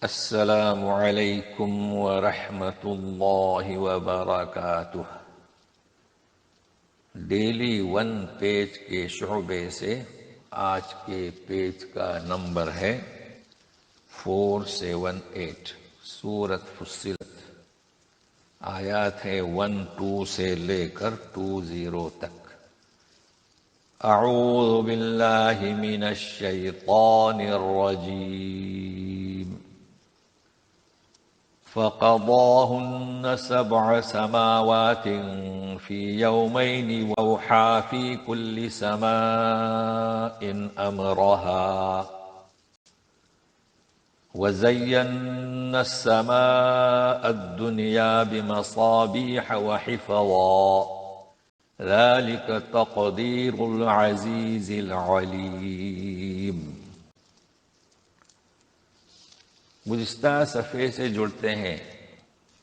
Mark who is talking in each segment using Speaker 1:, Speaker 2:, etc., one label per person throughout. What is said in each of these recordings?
Speaker 1: السلام علیکم ورحمۃ اللہ وبرکاتہ۔ ڈیلی ون پیج کے شعبے سے آج کے پیج کا نمبر ہے 478۔ سورۃ فصلت، آیات ہے 12 سے لے کر 20 تک۔ اعوذ باللہ من الشیطان الرجیم۔ فقضاهن 7 سماوات في يومين وأوحى في كل سماء أمرها وزينا السماء الدنيا بمصابيح وحفظا ذلك تقدير العزيز العليم۔ گزشتہ صفحے سے جڑتے ہیں،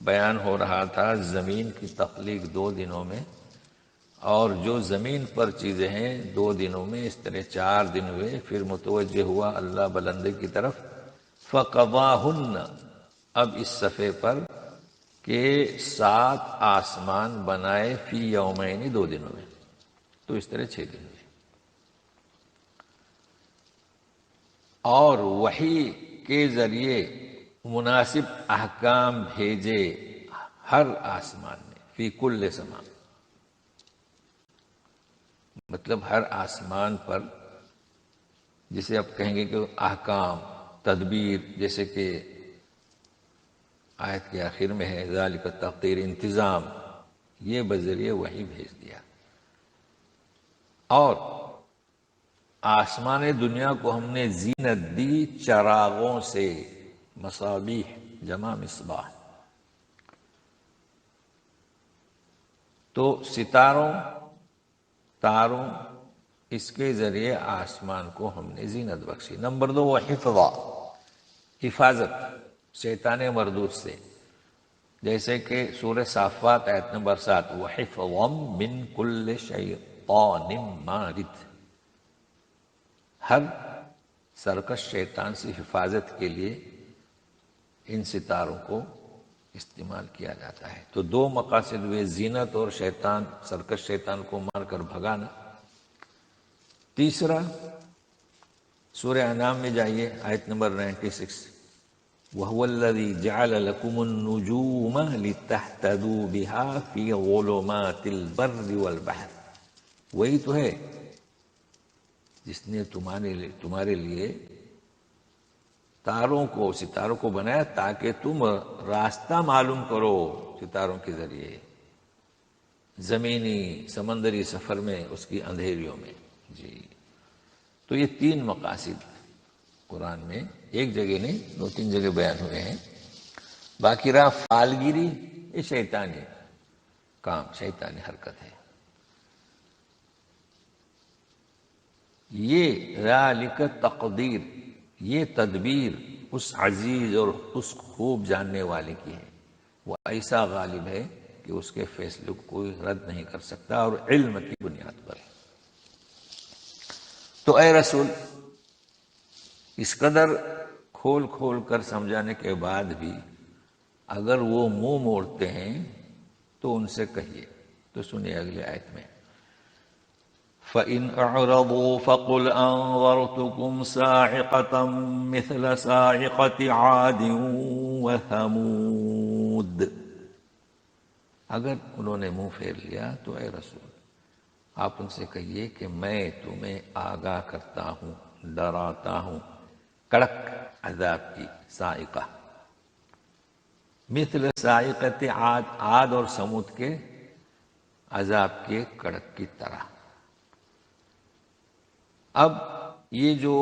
Speaker 1: بیان ہو رہا تھا زمین کی تخلیق 2 دنوں میں، اور جو زمین پر چیزیں ہیں 2 دنوں میں، اس طرح 4 دن ہوئے۔ پھر متوجہ ہوا اللہ بلندی کی طرف، فقضاہن، اب اس صفحے پر کہ 7 آسمان بنائے فی یومین، 2 دنوں میں، تو اس طرح 6 دن ہوئے، اور وحی کے ذریعے مناسب احکام بھیجے ہر آسمان میں، فی کل سما، مطلب ہر آسمان پر، جسے آپ کہیں گے کہ احکام، تدبیر، جیسے کہ آیت کے آخر میں ہے ذالک تقدیر، انتظام، یہ بذریعہ وحی بھیج دیا۔ اور آسمان دنیا کو ہم نے زینت دی چراغوں سے، مصابیح جمع مصباح، تو ستاروں، تاروں، اس کے ذریعے آسمان کو ہم نے زینت بخشی۔ نمبر 2، وحفظا، حفاظت شیطان مردود سے، جیسے کہ سورہ صافات آیت نمبر 7، وحفظا من کل شیطان مارد، ہر سرکش شیطان سے حفاظت کے لیے ان ستاروں کو استعمال کیا جاتا ہے۔ تو 2 مقاصد ہوئے، زینت اور شیطان، سرکش شیطان کو مار کر بھگانا۔ تیسرا، سورہ انعام میں جائیے، آیت نمبر 96، وَهُوَ الَّذِي جَعَلَ لَكُمُ النُّجُومَ لِتَهْتَدُوا بِهَا فِي ظُلُمَاتِ الْبَرِّ وَالْبَحْرِ، وہی تو ہے جس نے تمہارے لیے تاروں کو، ستاروں کو بنایا تاکہ تم راستہ معلوم کرو ستاروں کے ذریعے، زمینی سمندری سفر میں، اس کی اندھیریوں میں۔ جی، تو یہ 3 مقاصد قرآن میں ایک جگہ نہیں، 2-3 جگہ بیان ہوئے ہیں۔ باقی رہا فالگیری، یہ شیطانی کام، شیطانی حرکت ہے۔ یہ ذالک تقدیر، یہ تدبیر اس عزیز اور اس خوب جاننے والے کی ہے، وہ ایسا غالب ہے کہ اس کے فیصلے کو کوئی رد نہیں کر سکتا، اور علم کی بنیاد پر۔ تو اے رسول، اس قدر کھول کھول کر سمجھانے کے بعد بھی اگر وہ منہ موڑتے ہیں تو ان سے کہیے، تو سنیے اگلے آیت میں، فَإِنْ أَعْرَضُوا فَقُلْ أَنذَرْتُكُمْ صَاعِقَةً مِثْلَ صَاعِقَةِ عَادٍ وَثَمُودَ۔ اگر انہوں نے منہ پھیر لیا تو اے رسول، آپ ان سے کہیے کہ میں تمہیں آگاہ کرتا ہوں، ڈراتا ہوں کڑک عذاب کی، صاعقہ، مثل صاعقۃ عاد، عاد اور سمود کے عذاب کے کڑک کی طرح۔ اب یہ جو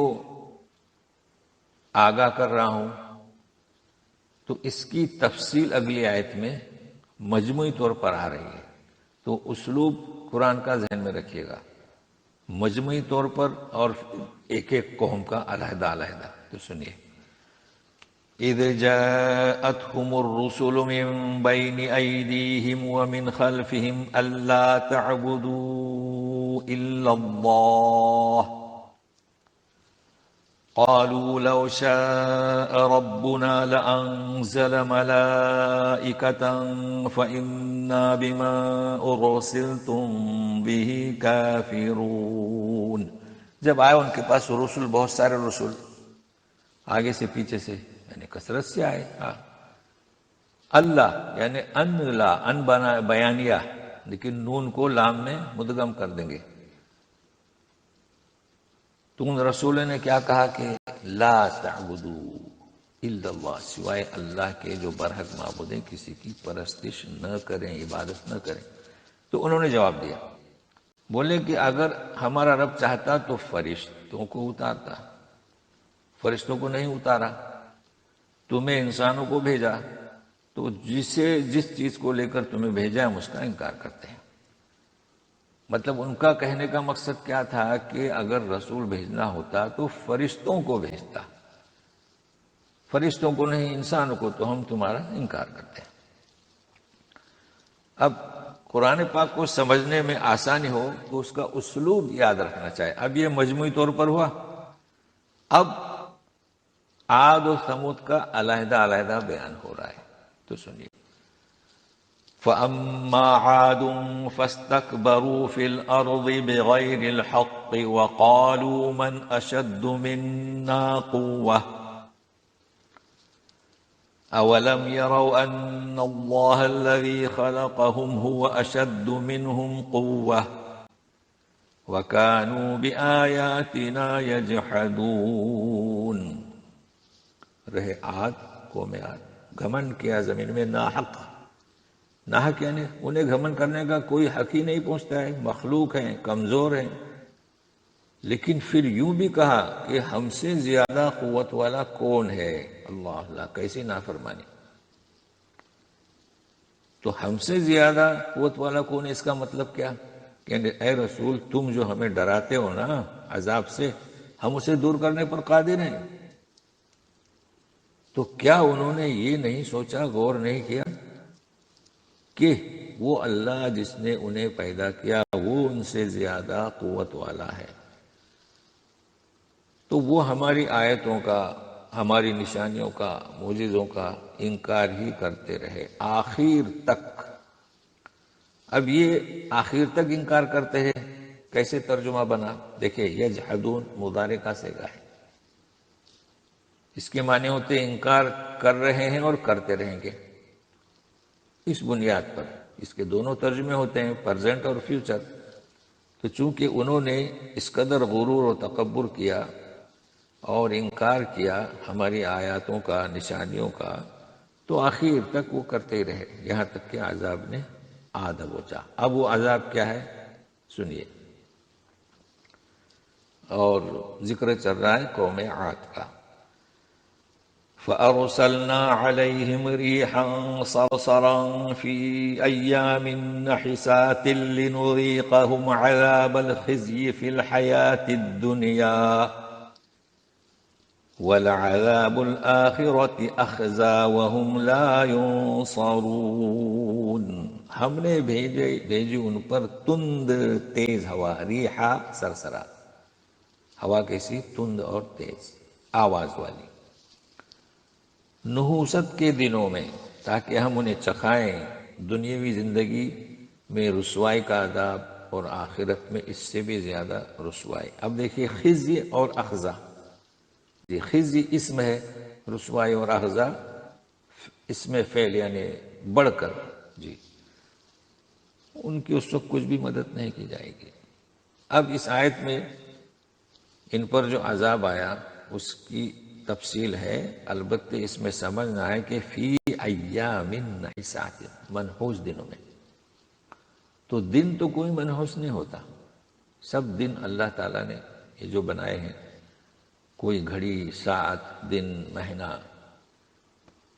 Speaker 1: آگاہ کر رہا ہوں، تو اس کی تفصیل اگلی آیت میں مجموعی طور پر آ رہی ہے، تو اسلوب قرآن کا ذہن میں رکھیے گا، مجموعی طور پر اور ایک ایک قوم کا علیحدہ علیحدہ۔ تو سنیے، اذ جاءتهم الرسل من بين أيديهم ومن خلفهم ألا تعبدوا إلا الله قالوا لو شاء ربنا لأنزل ملائكة فإنا بما أرسلتم به كافرون. جب آئے ان کے پاس رسول، بہت سارے رسول، آگے سے پیچھے سے، یعنی کثرت سے آئے. اللہ یعنی ان، لا ان بنا بیانیہ، لیکن نون کو لام میں مدغم کر دیں گے. تو ان رسولوں نے کیا کہا کہ لا تعبدوا الا اللہ، سوائے اللہ کے جو برحق معبود ہیں کسی کی پرستش نہ کریں، عبادت نہ کریں. تو انہوں نے جواب دیا، بولے کہ اگر ہمارا رب چاہتا تو فرشتوں کو اتارتا، فرشتوں کو نہیں اتارا، تمہیں انسانوں کو بھیجا، تو جس چیز کو لے کر تمہیں بھیجا ہم اس کا انکار کرتے ہیں. مطلب ان کا کہنے کا مقصد کیا تھا کہ اگر رسول بھیجنا ہوتا تو فرشتوں کو بھیجتا، فرشتوں کو نہیں، انسانوں کو، تو ہم تمہارا انکار کرتے ہیں. اب قرآن پاک کو سمجھنے میں آسانی ہو تو اس کا اسلوب یاد رکھنا چاہیے. اب یہ مجموعی طور پر ہوا. اب عاد و ثمود کا علیحدہ علیحدہ بیان ہو رہا ہے، تو سنیے. فَأَمَّا عَادٌ فَاسْتَكْبَرُوا فِي الْأَرْضِ بِغَيْرِ الْحَقِّ وَقَالُوا مَنْ أَشَدُّ مِنَّا قُوَّةً أَوَلَمْ يَرَوْا أَنَّ اللَّهَ الَّذِي خَلَقَهُمْ هُوَ أَشَدُّ مِنْهُمْ قُوَّةً وَكَانُوا بِآيَاتِنَا يَجْحَدُونَ. رہے عاد، قوم عاد، گھمنڈ کیا زمین میں ناحق. ناحق یعنی انہیں گھمنڈ کرنے کا کوئی حق ہی نہیں پہنچتا ہے، مخلوق ہیں، کمزور ہیں. لیکن پھر یوں بھی کہا کہ ہم سے زیادہ قوت والا کون ہے. اللہ اللہ، کیسی نافرمانی. تو ہم سے زیادہ قوت والا کون ہے، اس کا مطلب کیا کہ اے رسول تم جو ہمیں ڈراتے ہو نا عذاب سے، ہم اسے دور کرنے پر قادر ہیں. تو کیا انہوں نے یہ نہیں سوچا، غور نہیں کیا کہ وہ اللہ جس نے انہیں پیدا کیا وہ ان سے زیادہ قوت والا ہے. تو وہ ہماری آیتوں کا، ہماری نشانیوں کا، معجزوں کا انکار ہی کرتے رہے آخر تک. اب یہ آخر تک انکار کرتے ہیں کیسے ترجمہ بنا؟ دیکھیں، یجحدون مضارع کا صیغہ ہے. اس کے معنی ہوتے انکار کر رہے ہیں اور کرتے رہیں گے. اس بنیاد پر اس کے دونوں ترجمے ہوتے ہیں، پریزنٹ اور فیوچر. تو چونکہ انہوں نے اس قدر غرور و تکبر کیا اور انکار کیا ہماری آیاتوں کا، نشانیوں کا، تو آخر تک وہ کرتے ہی رہے یہاں تک کہ عذاب نے آ دبوچا. اب وہ عذاب کیا ہے سنیے. اور ذکر چل رہا ہے قوم عاد کا. فَأَرْسَلْنَا عَلَيْهِمْ رِيحًا صَرْصَرًا فِي أَيَّامٍ نَحِسَاتٍ لِنُذِيقَهُمْ عَذَابَ الْخِزْيِ فِي الْحَيَاةِ الدُّنْيَا وَلَعَذَابُ الْآخِرَةِ أَخْزَىٰ وَهُمْ لَا يُنصَرُونَ. ہم نے بھیجی ان پر تند تیز ہوا، ریحا سرسرا، ہوا کیسی؟ تند اور تیز آواز والی، نحوست کے دنوں میں، تاکہ ہم انہیں چکھائیں دنیاوی زندگی میں رسوائی کا عذاب اور آخرت میں اس سے بھی زیادہ رسوائی. اب دیکھیے خزی اور اخزا. جی خزی اسم ہے، رسوائی اور اخزا اس میں فعل یعنی بڑھ کر. جی ان کی اس وقت کچھ بھی مدد نہیں کی جائے گی. اب اس آیت میں ان پر جو عذاب آیا اس کی تفصیل ہے، البتہ اس میں سمجھنا ہے کہ فی ایام نحسات، منحوس دنوں میں. تو دن تو کوئی منحوس نہیں ہوتا، سب دن اللہ تعالیٰ نے یہ جو بنائے ہیں، کوئی گھڑی، ساعت، دن، مہینہ.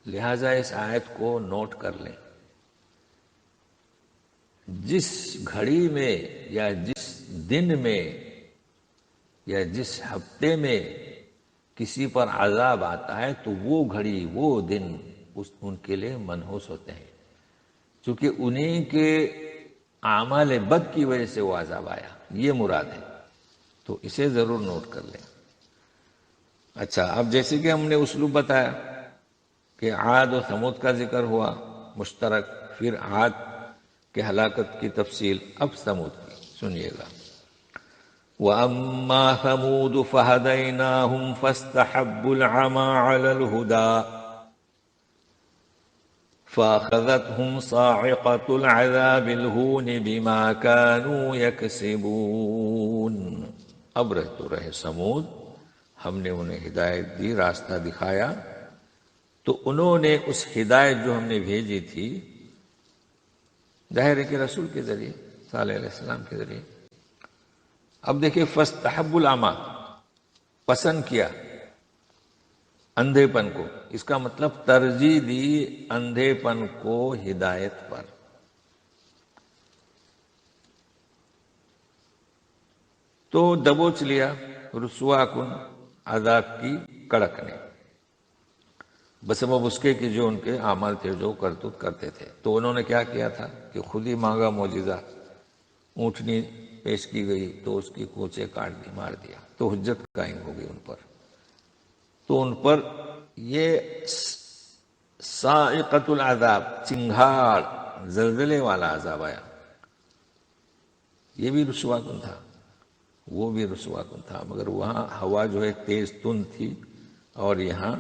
Speaker 1: لہٰذا اس آیت کو نوٹ کر لیں. جس گھڑی میں یا جس دن میں یا جس ہفتے میں کسی پر عذاب آتا ہے تو وہ گھڑی، وہ دن ان کے لیے منحوس ہوتے ہیں، چونکہ انہیں کے اعمال بد کی وجہ سے وہ عذاب آیا، یہ مراد ہے. تو اسے ضرور نوٹ کر لیں. اچھا، اب جیسے کہ ہم نے اسلوب بتایا کہ عاد و ثمود کا ذکر ہوا مشترک، پھر عاد کے ہلاکت کی تفصیل، اب ثمود کی سنیے گا۔ وَأَمَّا ثَمُودُ فَهَدَيْنَاهُمْ فَاسْتَحَبُّوا الْعَمَىٰ عَلَى الْهُدَىٰ فَأَخَذَتْهُمْ صَاعِقَةُ الْعَذَابِ الْهُونِ بِمَا كَانُوا يَكْسِبُونَ۔ اب رہے سمود، ہم نے انہیں ہدایت دی، راستہ دکھایا، تو انہوں نے اس ہدایت جو ہم نے بھیجی تھی ظاہر ہے کہ رسول کے ذریعے، صالح علیہ السلام کے ذریعے، اب دیکھیں فاستحب العمى، پسند کیا اندھے پن کو، اس کا مطلب ترجیح دی اندھے پن کو ہدایت پر۔ تو دبوچ لیا رسوا کن عذاب کی کڑک نے، بسبب اس کے کہ جو ان کے اعمال تھے، جو کرتوت کرتے تھے۔ تو انہوں نے کیا کیا تھا کہ خود ہی مانگا معجزہ، اونٹنی پیش کی گئی تو اس کی کوچے کاٹ دی، مار دیا، تو حجت قائم ہو گئی ان پر۔ تو ان پر یہ صاعقۃ العذاب، چنگھاڑ زلزلے والا عذاب آیا، یہ بھی رسوا کن تھا، وہ بھی رسوا کن تھا، مگر وہاں ہوا جو ہے تیز تند تھی اور یہاں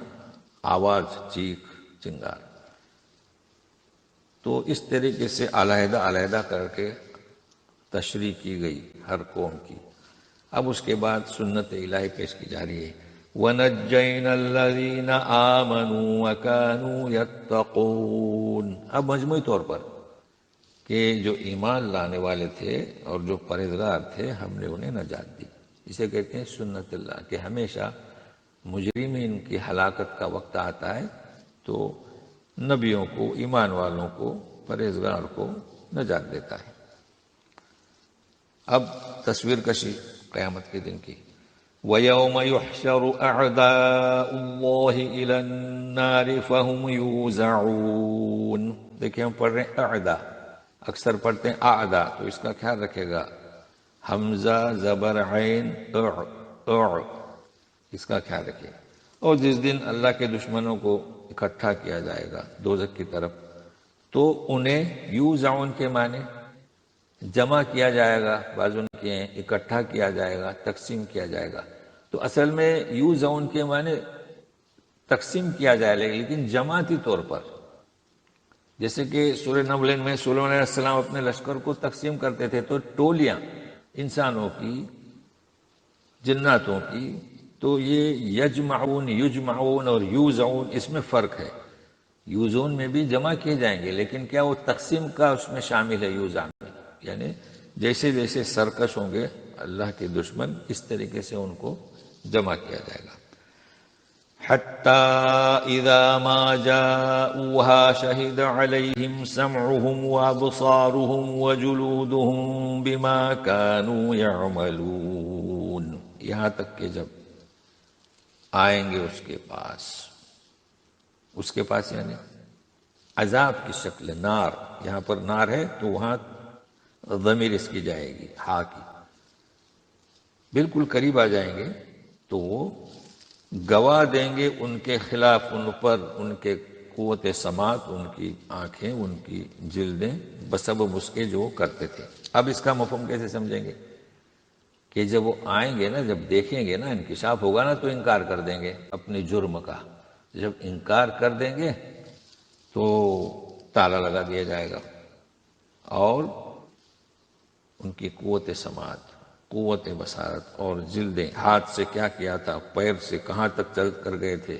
Speaker 1: آواز، چیخ، چنگار۔ تو اس طریقے سے علیحدہ علیحدہ کر کے تشریح کی گئی ہر قوم کی۔ اب اس کے بعد سنت الہی پیش کی جا رہی ہے، وَنَجَّيْنَا الَّذِينَ آمَنُوا وَكَانُوا يَتَّقُونَ۔ اب مجموعی طور پر کہ جو ایمان لانے والے تھے اور جو پرہیزگار تھے، ہم نے انہیں نجات دی۔ اسے کہتے ہیں سنت اللہ، کہ ہمیشہ مجرمین کی ہلاکت کا وقت آتا ہے تو نبیوں کو، ایمان والوں کو، پرہیزگار کو نجات دیتا ہے۔ اب تصویر کشی قیامت کے دن کی، وَيَوْمَ يُحْشَرُ أَعْدَاءُ اللَّهِ إِلَى النَّارِ فَهُمْ يُوزَعُونَ۔ دیکھیں ہم پڑھ رہے ہیں اعدا، اکثر پڑھتے ہیں اعدا، تو اس کا خیال رکھے گا، حمزہ زبر عین اع، اس کا خیال رکھے۔ اور جس دن اللہ کے دشمنوں کو اکٹھا کیا جائے گا دوزخ کی طرف، تو انہیں یوزعون کے معنی جمع کیا جائے گا، بعضوں نے کیے ہیں اکٹھا کیا جائے گا، تقسیم کیا جائے گا۔ تو اصل میں یوزعون کے معنی تقسیم کیا جائے گا، لیکن جماعتی طور پر، جیسے کہ سورہ نمل میں سلیمان علیہ السلام اپنے لشکر کو تقسیم کرتے تھے، تو ٹولیاں انسانوں کی، جناتوں کی، تو یہ یجمعون، یجمعون اور یوزعون، اس میں فرق ہے۔ یوزون میں بھی جمع کیے جائیں گے، لیکن کیا وہ تقسیم کا اس میں شامل ہے یوزعون میں، یعنی جیسے جیسے سرکش ہوں گے اللہ کے دشمن، اس طریقے سے ان کو جمع کیا جائے گا۔ حَتَّى إِذَا مَا جَاءُوهَا شَهِدَ عَلَيْهِمْ سَمْعُهُمْ وَأَبْصَارُهُمْ وَجُلُودُهُمْ بِمَا كَانُوا يَعْمَلُونَ، یہاں تک کہ جب آئیں گے اس کے پاس یعنی عذاب کی شکل نار، یہاں پر نار ہے تو وہاں ضمیر اس کی جائے گی، ہا کی، بالکل قریب آ جائیں گے تو وہ گواہ دیں گے ان کے خلاف، ان پر ان کے قوت سماعت، ان کی آنکھیں، ان کی جلدیں، بسبب اس کے جو کرتے تھے۔ اب اس کا مفہوم کیسے سمجھیں گے کہ جب وہ آئیں گے نا، جب دیکھیں گے نا، انکشاف ہوگا نا، تو انکار کر دیں گے اپنے جرم کا۔ جب انکار کر دیں گے تو تالا لگا دیا جائے گا، اور ان کی قوت سماعت، قوت بصارت اور جلدیں، ہاتھ سے کیا کیا تھا، پیر سے کہاں تک چل کر گئے تھے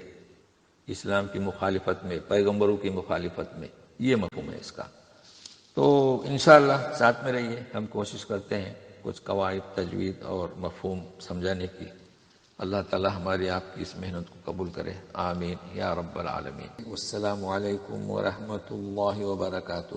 Speaker 1: اسلام کی مخالفت میں، پیغمبروں کی مخالفت میں، یہ مفہوم ہے اس کا۔ تو انشاءاللہ ساتھ میں رہیے، ہم کوشش کرتے ہیں کچھ قواعد، تجوید اور مفہوم سمجھانے کی۔ اللہ تعالی ہماری آپ کی اس محنت کو قبول کرے، آمین یا رب العالمین۔ السلام علیکم ورحمۃ اللہ وبرکاتہ۔